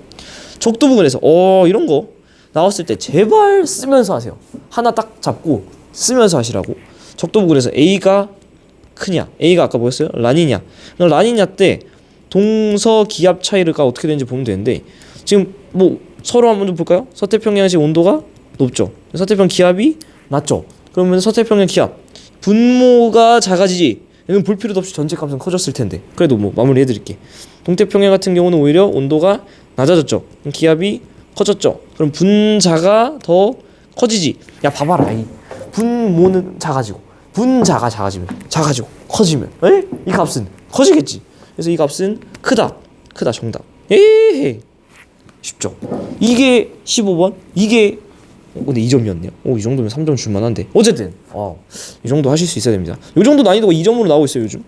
적도 부근에서 이런 거 나왔을 때 제발 쓰면서 하세요. 하나 딱 잡고 쓰면서 하시라고. 적도 부근에서 A가 크냐, A가 아까 뭐였어요? 라니냐. 라니냐 때 동서 기압 차이가 어떻게 되는지 보면 되는데 지금 뭐 서로 한번 좀 볼까요? 서태평양시 온도가 높죠. 서태평 기압이 낮죠. 그러면 서태평양 기압 분모가 작아지지. 이건 볼 필요도 없이 전체 값은 커졌을 텐데 그래도 뭐 마무리 해드릴게. 동태평양 같은 경우는 오히려 온도가 낮아졌죠. 기압이 커졌죠. 그럼 분자가 더 커지지. 야 봐봐라, 이 분모는 작아지고 분자가 작아지고 커지면 이 값은 커지겠지. 그래서 이 값은 크다 정답. 에헤 쉽죠. 이게 15번, 이게 근데 2점이었네요. 이 정도면 3점 줄만한데 어쨌든 이 정도 하실 수 있어야 됩니다. 이 정도 난이도가 2점으로 나오고 있어요 요즘.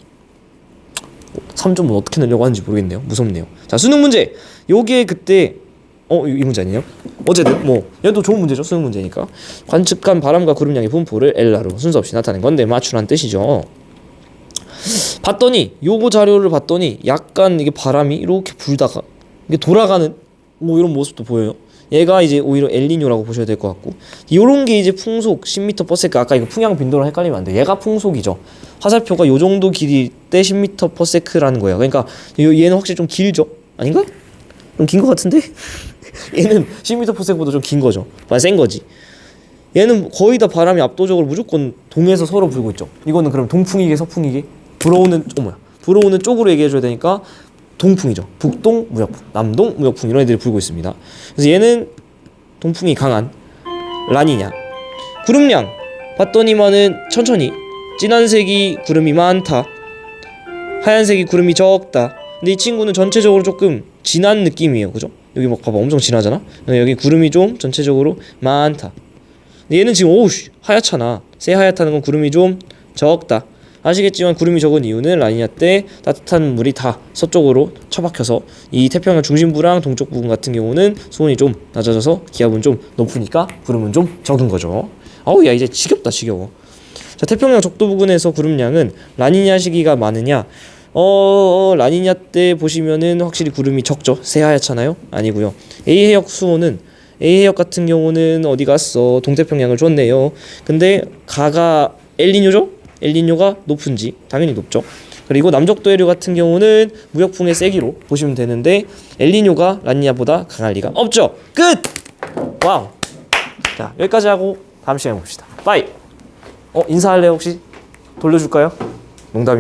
3점은 어떻게 내려고 하는지 모르겠네요. 무섭네요. 자, 수능 문제. 요게 그때 이 문제 아니에요? 어쨌든 뭐 얘도 좋은 문제죠. 수능 문제니까. 관측한 바람과 구름량의 분포를 엘라로 순서 없이 나타낸 건데 맞추라는 뜻이죠. 봤더니 요거 자료를 봤더니 약간 이게 바람이 이렇게 불다가 이게 돌아가는 뭐 이런 모습도 보여요. 얘가 이제 오히려 엘니뇨라고 보셔야 될 것 같고, 요런 게 이제 풍속 10m/s. 아까 이거 풍향 빈도랑 헷갈리면 안 돼. 얘가 풍속이죠. 화살표가 요 정도 길이 때 10m/s라는 거예요. 그러니까 얘는 확실히 좀 길죠? 아닌가? 좀 긴 것 같은데? 얘는 10m/s보다 좀 긴 거죠. 많이 센 거지. 얘는 거의 다 바람이 압도적으로 무조건 동에서 서로 불고 있죠. 이거는 그럼 동풍이게 서풍이게? 불어오는 쪽으로 얘기해줘야 되니까 동풍이죠. 북동 무역풍, 남동 무역풍 이런 애들이 불고 있습니다. 그래서 얘는 동풍이 강한 라니냐. 구름량 봤더니만은 천천히 진한색이 구름이 많다, 하얀색이 구름이 적다. 근데 이 친구는 전체적으로 조금 진한 느낌이에요, 그죠? 여기 막 봐봐, 엄청 진하잖아. 여기 구름이 좀 전체적으로 많다. 근데 얘는 지금 하얗잖아. 새하얗다는 건 구름이 좀 적다. 아시겠지만 구름이 적은 이유는 라니냐 때 따뜻한 물이 다 서쪽으로 처박혀서 이 태평양 중심부랑 동쪽 부분 같은 경우는 수온이 좀 낮아져서 기압은 좀 높으니까 구름은 좀 적은 거죠. 야 이제 지겨워. 자, 태평양 적도 부근에서 구름량은 라니냐 시기가 많으냐? 라니냐 때 보시면은 확실히 구름이 적죠. 새하얗잖아요. 아니고요. A해역 수온은 A해역 같은 경우는 어디 갔어? 동태평양을 줬네요. 근데 가가 엘니뇨죠? 엘니뇨가 높은지 당연히 높죠. 그리고 남적도 해류 같은 경우는 무역풍의 세기로 보시면 되는데 엘니뇨가 라니냐보다 강할 리가 없죠. 끝! 와우. 자, 여기까지 하고 다음 시간에 봅시다. 빠이. 인사할래요 혹시? 돌려줄까요? 농담이